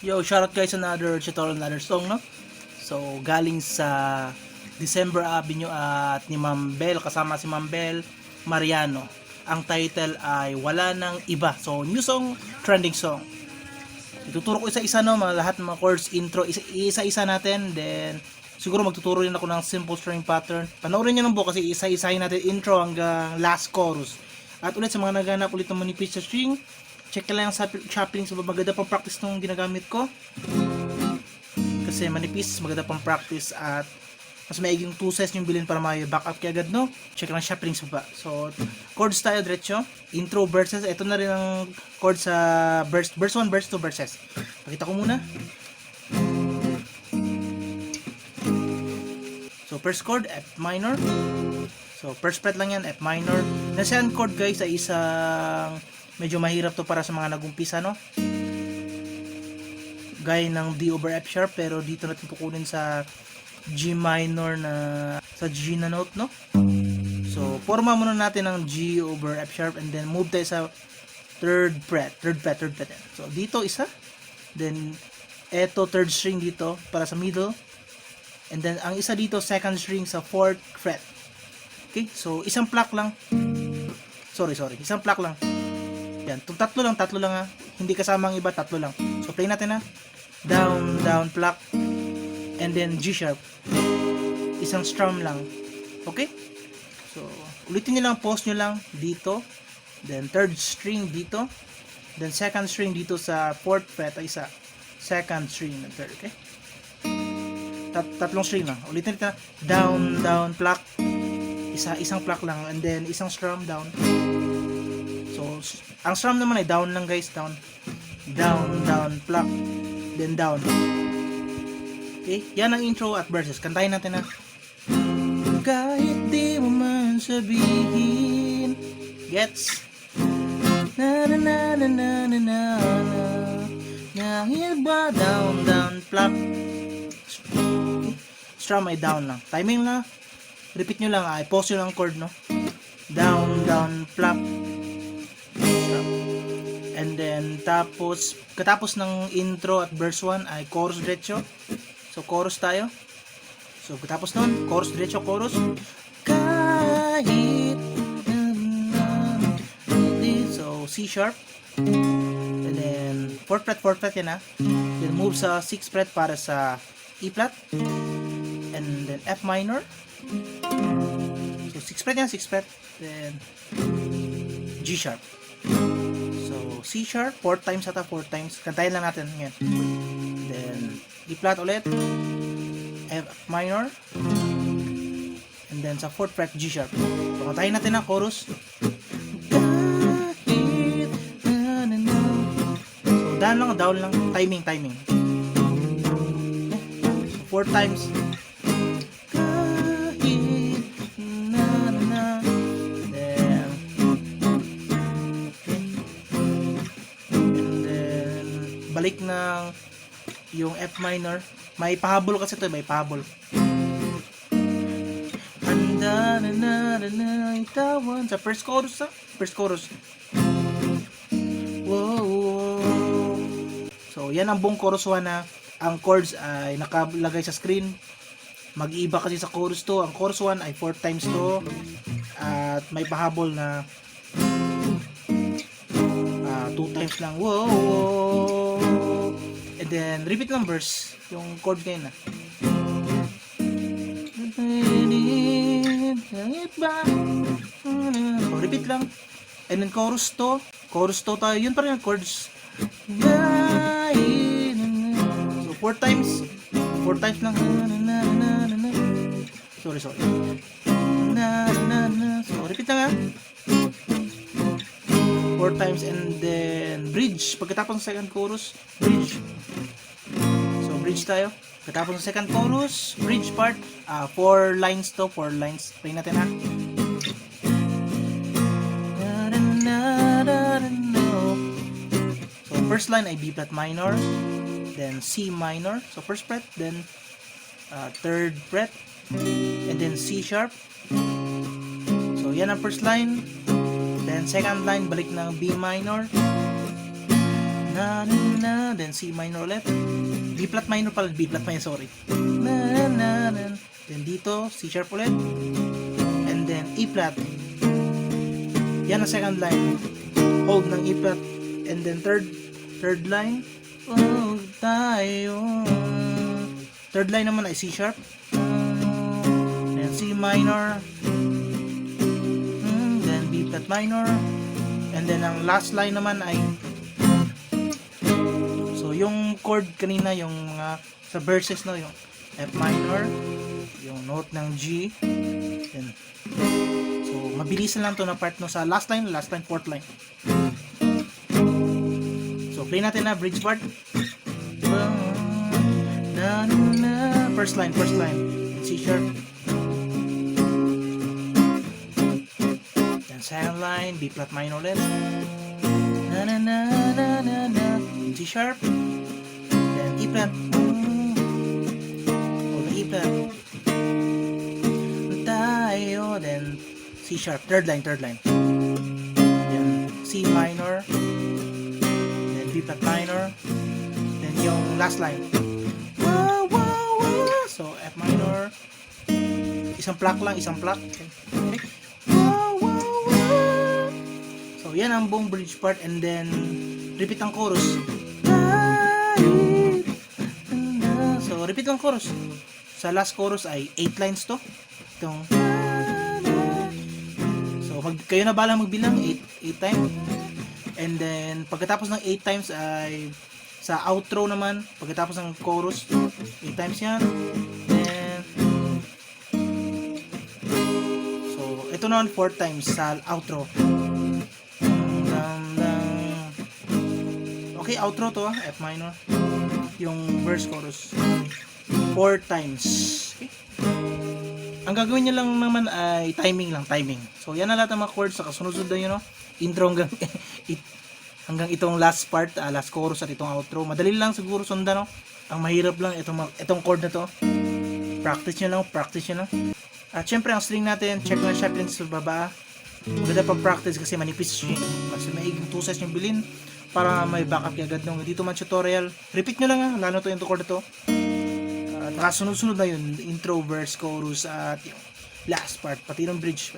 Yo, shoutout guys, another tutorial, another song, no? So, galing sa December Avenue at ni Ma'am Belle, kasama si Ma'am Belle Mariano. Ang title ay Wala Nang Iba. So, new song, trending song. Ituturo ko isa-isa, no? Lahat ng mga chords, intro, isa-isa natin. Then, siguro magtuturo rin ako ng simple string pattern. Panoorin nyo ng buo kasi isa-isahin natin intro hanggang last chorus. At ulit sa mga naghanap ulit ng manipis sa string, check lang sa chopping, so maganda pang practice nung ginagamit ko. Kasi manipis, maganda pang practice at mas maiging 2 sets yung bilhin para may back up kaya agad, no? Check lang chopping sa baba. So, chords tayo diretso. Intro, verses. Ito na rin ang chord sa verse 1, verse 2, verses. Pakita ko muna. So, first chord, F minor. So, first fret lang yan, F minor. The second chord guys ay isang medyo mahirap to para sa mga nagumpisa, no? Gaya ng D over F sharp, pero dito natin kukunin sa G minor na sa G na note, no? So, forma muna natin ng G over F sharp and then move tayo sa third fret. So, dito isa. Then, eto third string dito para sa middle. And then, ang isa dito second string sa fourth fret. Okay? So, isang pluck lang. Sorry. Isang pluck lang. Yan. Tatlo lang ha. Hindi kasama ang iba, tatlo lang. So, play natin ha. Down, pluck. And then G sharp. Isang strum lang. Okay? So, ulitin nyo lang, pause nyo lang dito. Then, third string dito. Then, second string dito sa fourth fret ay isa. Second string na third. Okay? Tatlong string lang. Ulitin nyo. Down, pluck. Isang pluck lang. And then, isang strum down. So, ang strum naman ay down lang guys. Down, pluck. Then down. Okay? Yan ang intro at verses. Kantahin natin na. Kahit di mo man sabihin. Gets? Na na na na na na na na. Nang iba down, pluck. Okay? Strum ay down lang. Timing lang. Repeat nyo lang. Ay, pause nyo lang chord, no? Down, pluck. Strum. And then, katapos ng intro at verse 1 ay chorus diretso. So, chorus tayo. So, katapos nun, chorus diretso, chorus. Kahit so, C sharp. And then, 4th fret yan ha. Then, move sa 6th fret para sa E flat. And then, F minor. So, 6th fret yan, 6th fret. Then, G sharp. So, C sharp, 4 times ata, 4 times. Kantayin lang natin ngayon. Then, E flat ulit. F minor. And then, sa 4th fret, G sharp. So, kantayin natin ang chorus. So, down lang. Timing. So, 4 times. Balik ng yung F minor. May pahabol kasi ito, may pahabol. Handa na itawan sa first chorus. Whoa. So, yan ang buong chorus 1 na ang chords ay nakalagay sa screen. Mag-iiba kasi sa chorus 2. Ang chorus 1 ay 4 times to. At may pahabol na 2 times lang. Whoa. And then, repeat lang verse. Yung chord ngayon na. So, repeat lang. And then, chorus to tayo. Yun pa rin ang chords. So, 4 times. 4 times lang. Sorry. So, repeat lang ha. 4 times and then bridge. Pagkatapos ng second chorus, bridge. So, bridge tayo. Pagkatapos ng second chorus, bridge part. 4 lines to, 4 lines. Play natin ha. So, first line ay B flat minor, then C minor. So, first fret, then third fret, and then C sharp. So, yan ang first line. Then, second line, balik ng B minor. na na na, then C minor ulit, B flat minor pala, B flat minor, sorry, na na na, then dito C sharp ulit, and then E flat. Yan ang second line, hold ng E flat, and then third line, oh tayo. Third line naman ay C sharp, then C minor, then B flat minor, and then ang last line naman ay, so yung chord kanina, yung mga sa verses, no, yung F minor, yung note ng G, then, so mabilisan lang to na part, no, sa last line, fourth line. So play natin na bridge part. First line, C sharp, then second line, B flat minor ulit, na na na na na na, C sharp, then E flat, E flat, tayo, then C sharp, third line, then C minor, then B flat minor, then yung last line, so F minor, isang pluck, okay. So yan ang buong bridge part, and then repeat ang chorus. So repeat ang chorus. Sa last chorus ay 8 lines to. Itong, so kayo na balang magbilang 8 times. And then pagkatapos ng 8 times ay sa outro naman, pagkatapos ng chorus, 8 times yan. Then, so, ito naman 4 times sa outro. Okay, outro to, F minor. Yung verse, chorus. 4 times. Okay. Ang gagawin nyo lang naman ay timing. So, yan na lahat ng mga chords sa kasunod-sunod nyo, no? Intro hanggang itong last part, last chorus at itong outro. Madali lang siguro sundan, no? Ang mahirap lang itong chord na to. Practice nyo lang. At syempre ang string natin, check na sharp sa baba. Maganda pag practice kasi manipis siya. Mas maiging tusas yung bilin para may backup agad nung dito man tutorial. Repeat nyo lang, lalo to yung chord na to. At nakasunod-sunod na yun, intro, verse, chorus at yung last part, pati ng bridge.